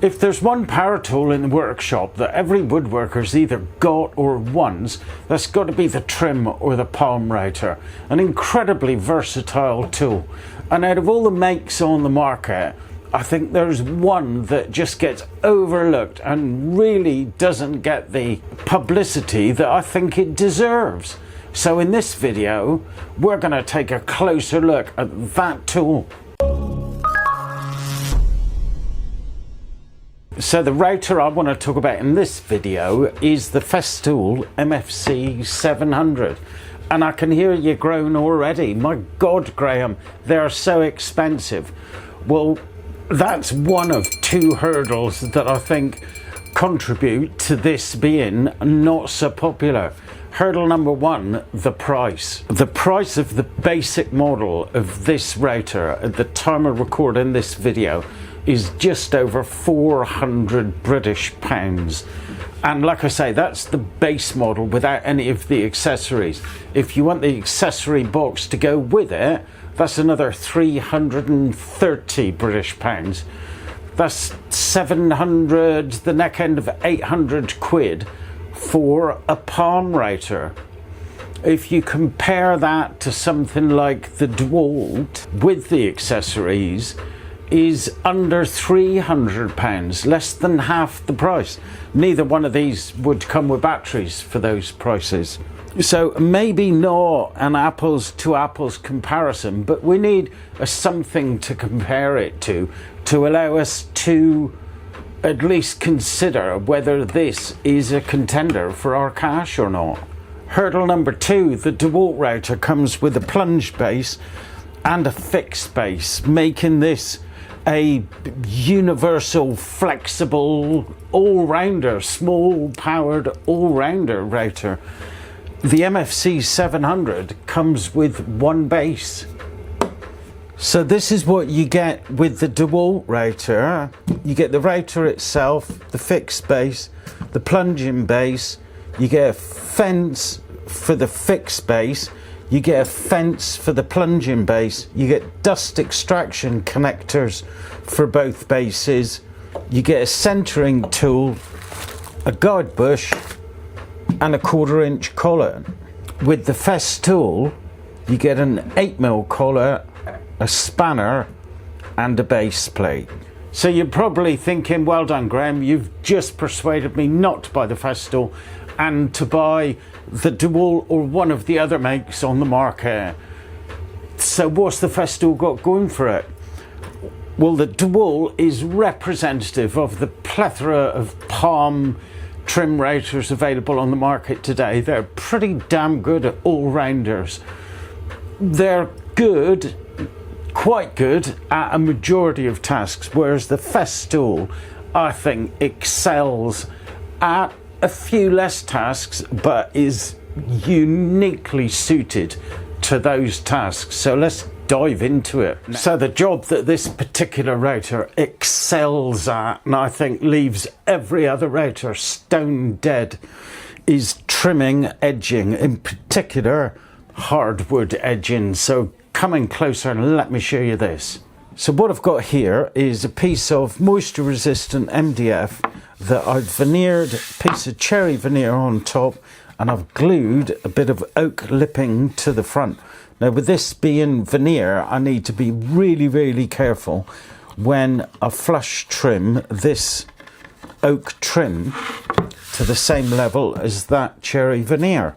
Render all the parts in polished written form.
If there's one power tool in the workshop that every woodworker's either got or wants, that's got to be the trim or the palm router. An incredibly versatile tool. And out of all the makes on the market, I think there's one that just gets overlooked and really doesn't get the publicity that I think it deserves. So in this video, we're going to take a closer look at that tool. So the router I want to talk about in this video is the Festool MFK700. And I can hear you groan already. My God, Graham, they're so expensive. Well, that's one of two hurdles that I think contribute to this being not so popular. Hurdle number one, the price. The price of the basic model of this router at the time of recording this video is just over 400 British pounds. And like I say, that's the base model without any of the accessories. If you want the accessory box to go with it, that's another 330 British pounds. That's 700, the neck end of 800 quid for a palm router. If you compare that to something like the DeWalt with the accessories, is under £300, less than half the price. Neither one of these would come with batteries for those prices. So maybe not an apples to apples comparison, but we need something to compare it to allow us to at least consider whether this is a contender for our cash or not. Hurdle number two, the DeWalt router comes with a plunge base and a fixed base, making this a universal, flexible, all-rounder, small-powered all-rounder router. The MFK700 comes with one base. So this is what you get with the DeWalt router. You get the router itself, the fixed base, the plunging base, you get a fence for the fixed base, you get a fence for the plunging base, you get dust extraction connectors for both bases, you get a centering tool, a guide bush and a 1/4 inch collar. With the Festool, you get an 8mm collar, a spanner and a base plate. So you're probably thinking, well done Graham, you've just persuaded me not to buy the Festool and to buy the DeWalt or one of the other makes on the market. So what's the Festool got going for it? Well, the DeWalt is representative of the plethora of palm trim routers available on the market today. They're pretty damn good at all-rounders. They're good, quite good at a majority of tasks, whereas the Festool, I think, excels at a few less tasks, but is uniquely suited to those tasks. So let's dive into it. So the job that this particular router excels at, and I think leaves every other router stone dead, is trimming, edging, in particular hardwood edging. So come in closer and let me show you this. So what I've got here is a piece of moisture resistant MDF that I've veneered, a piece of cherry veneer on top, and I've glued a bit of oak lipping to the front. Now with this being veneer, I need to be really, really careful when I flush trim this oak trim to the same level as that cherry veneer.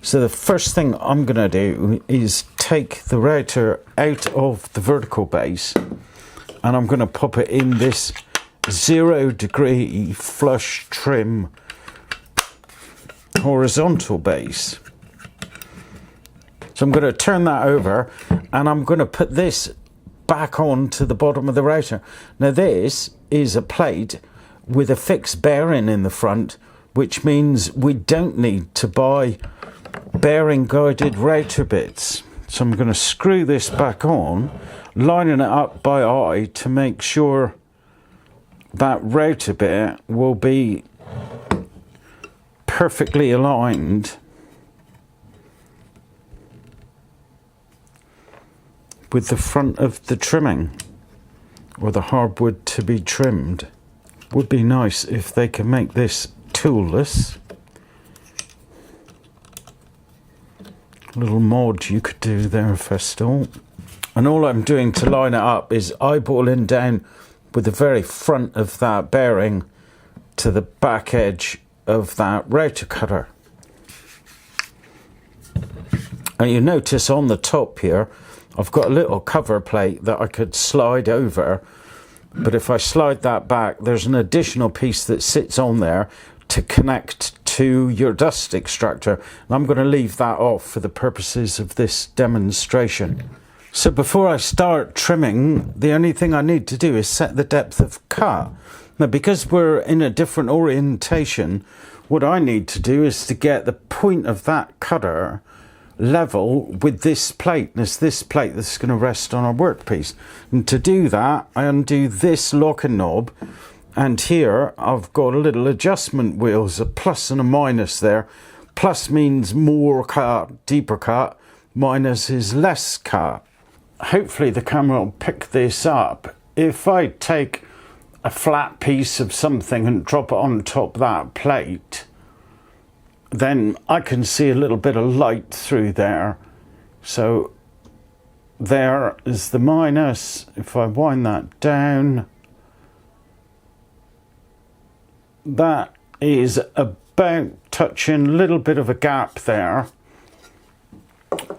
So the first thing I'm going to do is take the router out of the vertical base and I'm going to pop it in this 0 degree flush trim horizontal base. So I'm going to turn that over and I'm going to put this back on to the bottom of the router. Now this is a plate with a fixed bearing in the front, which means we don't need to buy bearing guided router bits. So I'm going to screw this back on, lining it up by eye to make sure that router bit will be perfectly aligned with the front of the trimming or the hardwood to be trimmed. Would be nice if they could make this toolless. Little mod you could do there, Festool. And all I'm doing to line it up is eyeballing down with the very front of that bearing to the back edge of that router cutter. And you notice on the top here, I've got a little cover plate that I could slide over, but if I slide that back, there's an additional piece that sits on there to connect to your dust extractor. And I'm going to leave that off for the purposes of this demonstration. So before I start trimming, the only thing I need to do is set the depth of cut. Now, because we're in a different orientation, what I need to do is to get the point of that cutter level with this plate. There's this plate that's going to rest on our workpiece. And to do that, I undo this locking knob. And here I've got a little adjustment wheels, a plus and a minus there. Plus means more cut, deeper cut. Minus is less cut. Hopefully the camera will pick this up. If I take a flat piece of something and drop it on top of that plate, then I can see a little bit of light through there. So there is the minus. If I wind that down, that is about touching a little bit of a gap there,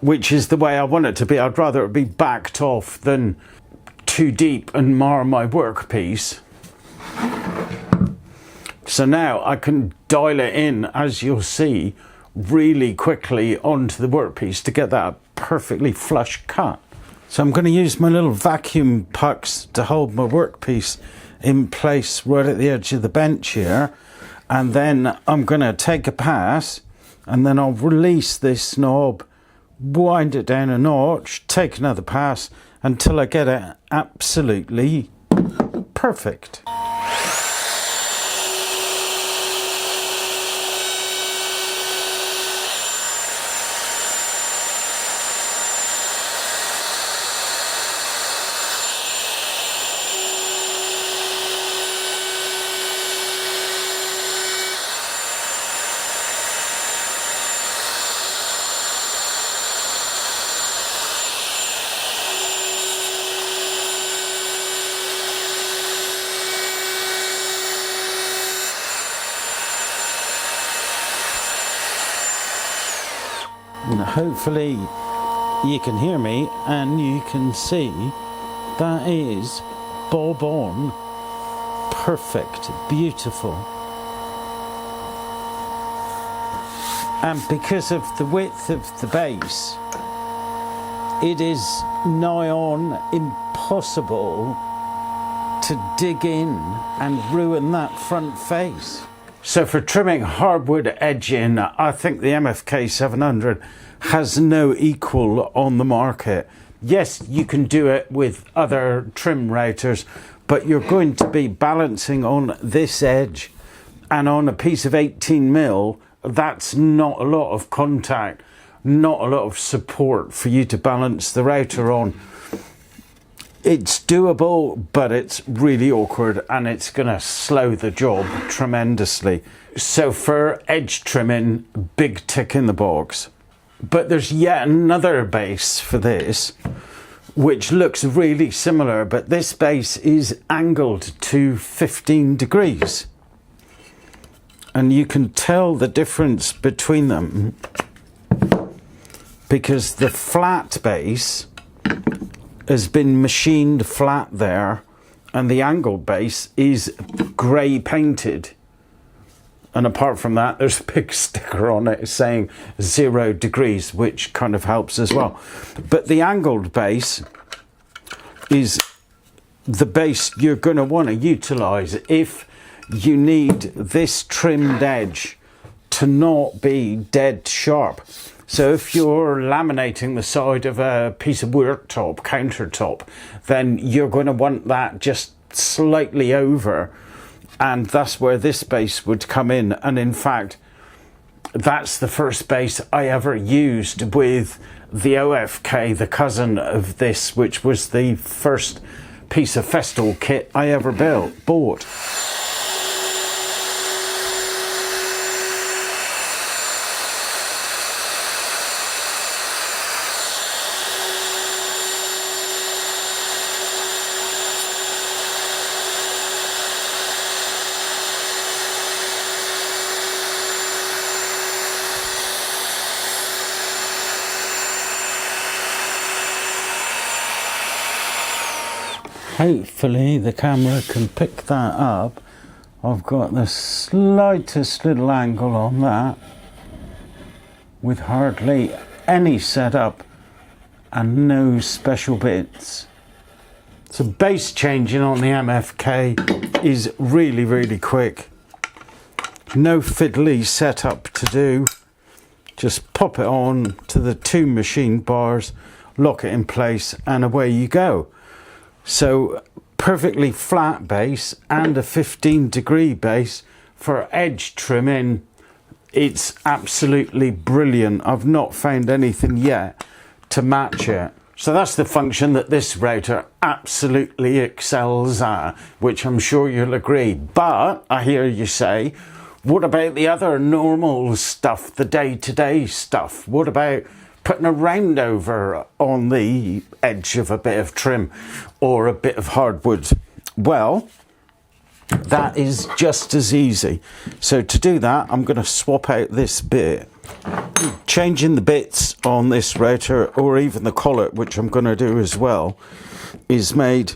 which is the way I want it to be. I'd rather it be backed off than too deep and mar my workpiece. So now I can dial it in, as you'll see, really quickly onto the workpiece to get that perfectly flush cut. So I'm going to use my little vacuum pucks to hold my workpiece in place right at the edge of the bench here. And then I'm going to take a pass, and then I'll release this knob, wind it down a notch, take another pass until I get it absolutely perfect. And hopefully you can hear me and you can see that is bob on, perfect, beautiful. And because of the width of the base, it is nigh on impossible to dig in and ruin that front face. So for trimming hardwood edging, I think the MFK700 has no equal on the market. Yes, you can do it with other trim routers, but you're going to be balancing on this edge, and on a piece of 18mm, that's not a lot of contact, not a lot of support for you to balance the router on. It's doable, but it's really awkward and it's going to slow the job tremendously. So for edge trimming, big tick in the box. But there's yet another base for this, which looks really similar, but this base is angled to 15 degrees. And you can tell the difference between them because the flat base has been machined flat there, and the angled base is grey painted. And apart from that, there's a big sticker on it saying 0 degrees, which kind of helps as well. But the angled base is the base you're going to want to utilise if you need this trimmed edge to not be dead sharp. So if you're laminating the side of a piece of worktop, countertop, then you're going to want that just slightly over. And that's where this base would come in. And in fact, that's the first base I ever used with the OFK, the cousin of this, which was the first piece of Festool kit I ever bought. Hopefully the camera can pick that up. I've got the slightest little angle on that with hardly any setup and no special bits. So base changing on the MFK is really, really quick. No fiddly setup to do. Just pop it on to the 2 machine bars, lock it in place, and away you go. So perfectly flat base and a 15-degree base for edge trimming. It's absolutely brilliant. I've not found anything yet to match it. So that's the function that this router absolutely excels at, which I'm sure you'll agree. But I hear you say, what about the other normal stuff, the day-to-day stuff? What about putting a round over on the edge of a bit of trim or a bit of hardwood? Well, that is just as easy. So to do that, I'm going to swap out this bit. Changing the bits on this router, or even the collet, which I'm going to do as well, is made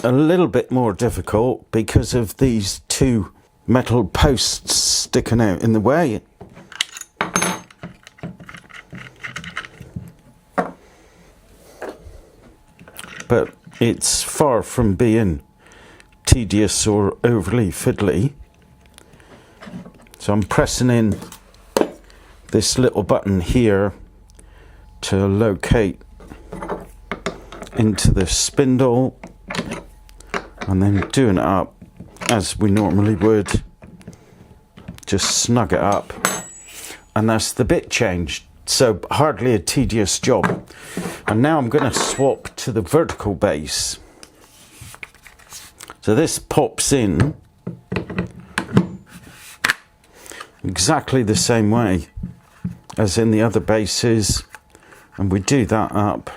a little bit more difficult because of these 2 metal posts sticking out in the way. But it's far from being tedious or overly fiddly. So I'm pressing in this little button here to locate into the spindle, and then doing it up as we normally would. Just snug it up, and that's the bit changed. So hardly a tedious job. And now I'm going to swap to the vertical base. So this pops in exactly the same way as in the other bases, and we do that up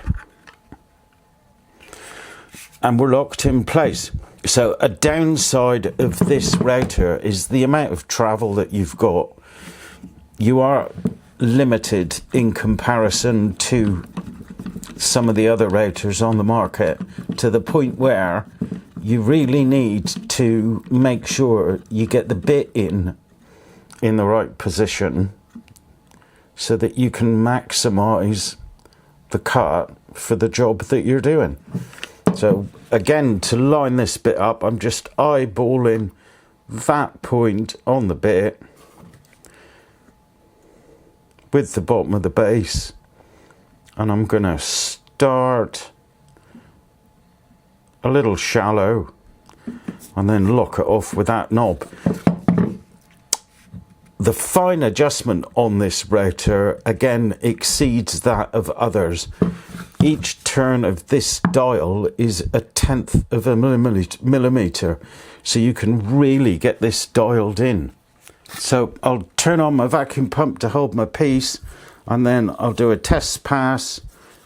and we're locked in place. So a downside of this router is the amount of travel that you've got. You are limited in comparison to some of the other routers on the market, to the point where you really need to make sure you get the bit in the right position so that you can maximize the cut for the job that you're doing. So again, to line this bit up, I'm just eyeballing that point on the bit with the bottom of the base, and I'm going to start a little shallow and then lock it off with that knob. The fine adjustment on this router again exceeds that of others. Each turn of this dial is 1/10 of a millimeter, so you can really get this dialed in. So I'll turn on my vacuum pump to hold my piece, and then I'll do a test pass,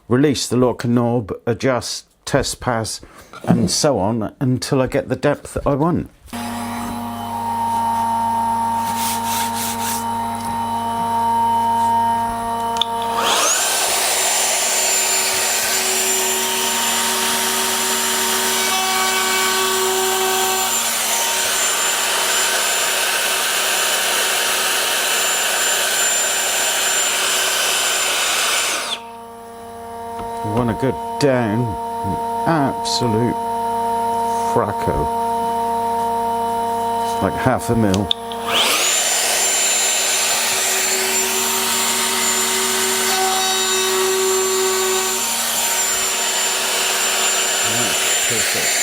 release the lock and knob, adjust, test pass, and so on until I get the depth that I want. I want to go down an absolute fracco, like 1/2 mil. That's perfect.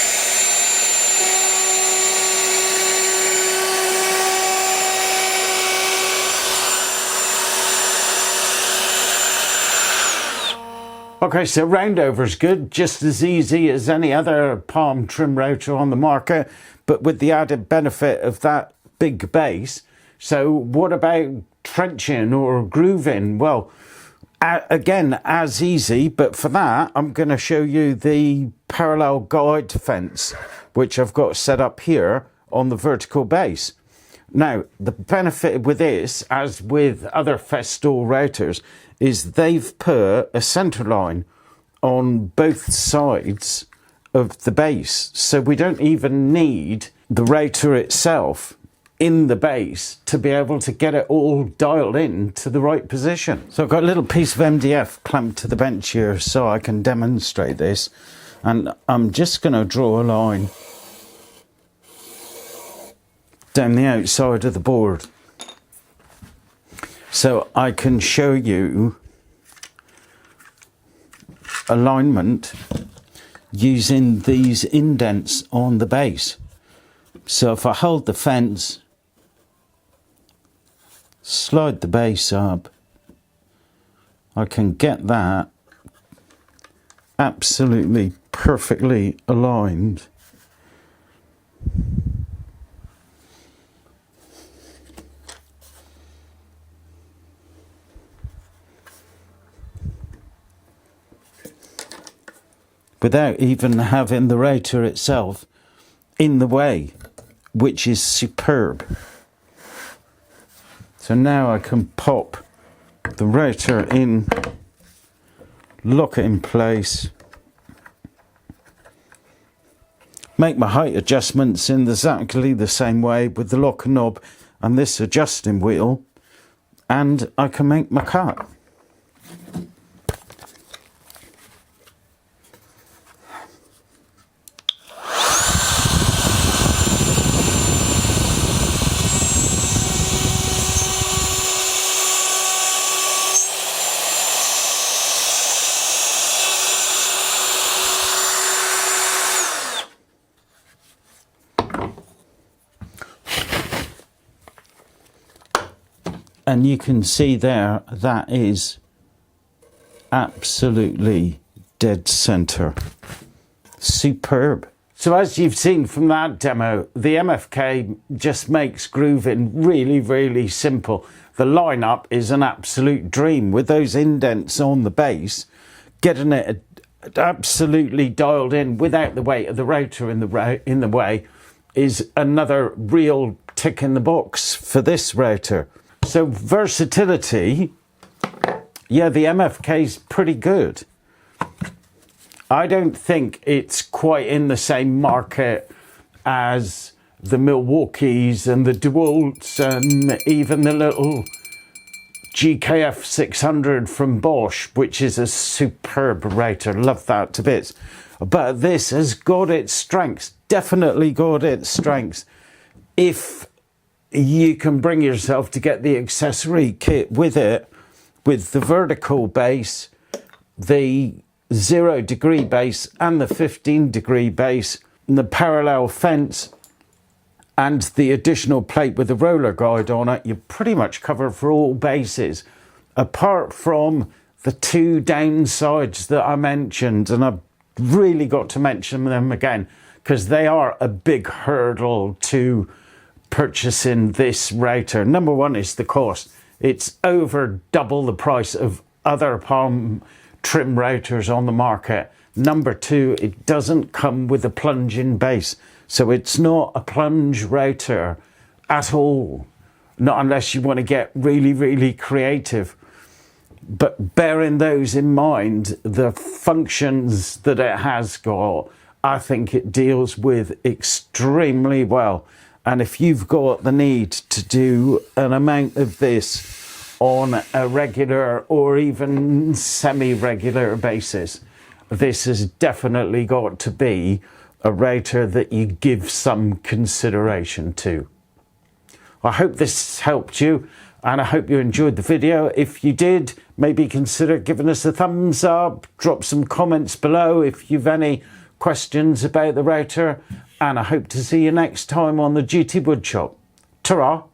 Okay, so roundover's good, just as easy as any other palm trim rotor on the market, but with the added benefit of that big base. So what about trenching or grooving? Well, again, as easy, but for that, I'm going to show you the parallel guide fence, which I've got set up here on the vertical base. Now, the benefit with this, as with other Festool routers, is they've put a center line on both sides of the base. So we don't even need the router itself in the base to be able to get it all dialed in to the right position. So I've got a little piece of MDF clamped to the bench here so I can demonstrate this. And I'm just going to draw a line down the outside of the board so I can show you alignment using these indents on the base. So if I hold the fence, slide the base up, I can get that absolutely perfectly aligned. Without even having the router itself in the way, which is superb. So now I can pop the router in, lock it in place, make my height adjustments in exactly the same way with the lock knob and this adjusting wheel, and I can make my cut. And you can see there, that is absolutely dead center. Superb. So as you've seen from that demo, the MFK just makes grooving really, really simple. The lineup is an absolute dream with those indents on the base, getting it absolutely dialed in without the weight of the router in the way is another real tick in the box for this router. So versatility, yeah, the MFK's pretty good. I don't think it's quite in the same market as the Milwaukees and the DeWalt's and even the little GKF600 from Bosch, which is a superb router. Love that to bits. But this has got its strengths, definitely got its strengths. If you can bring yourself to get the accessory kit with it, with the vertical base, the 0 degree base and the 15 degree base, and the parallel fence and the additional plate with the roller guide on it, you're pretty much covered for all bases, apart from the two downsides that I mentioned. And I've really got to mention them again because they are a big hurdle to purchasing this router. Number one is the cost. It's over double the price of other palm trim routers on the market. Number two, it doesn't come with a plunge-in base. So it's not a plunge router at all. Not unless you want to get really, really creative. But bearing those in mind, the functions that it has got, I think it deals with extremely well. And if you've got the need to do an amount of this on a regular or even semi-regular basis, this has definitely got to be a router that you give some consideration to. I hope this helped you and I hope you enjoyed the video. If you did, maybe consider giving us a thumbs up, drop some comments below if you've any questions about the router, and I hope to see you next time on the GT Woodshop. Ta-ra!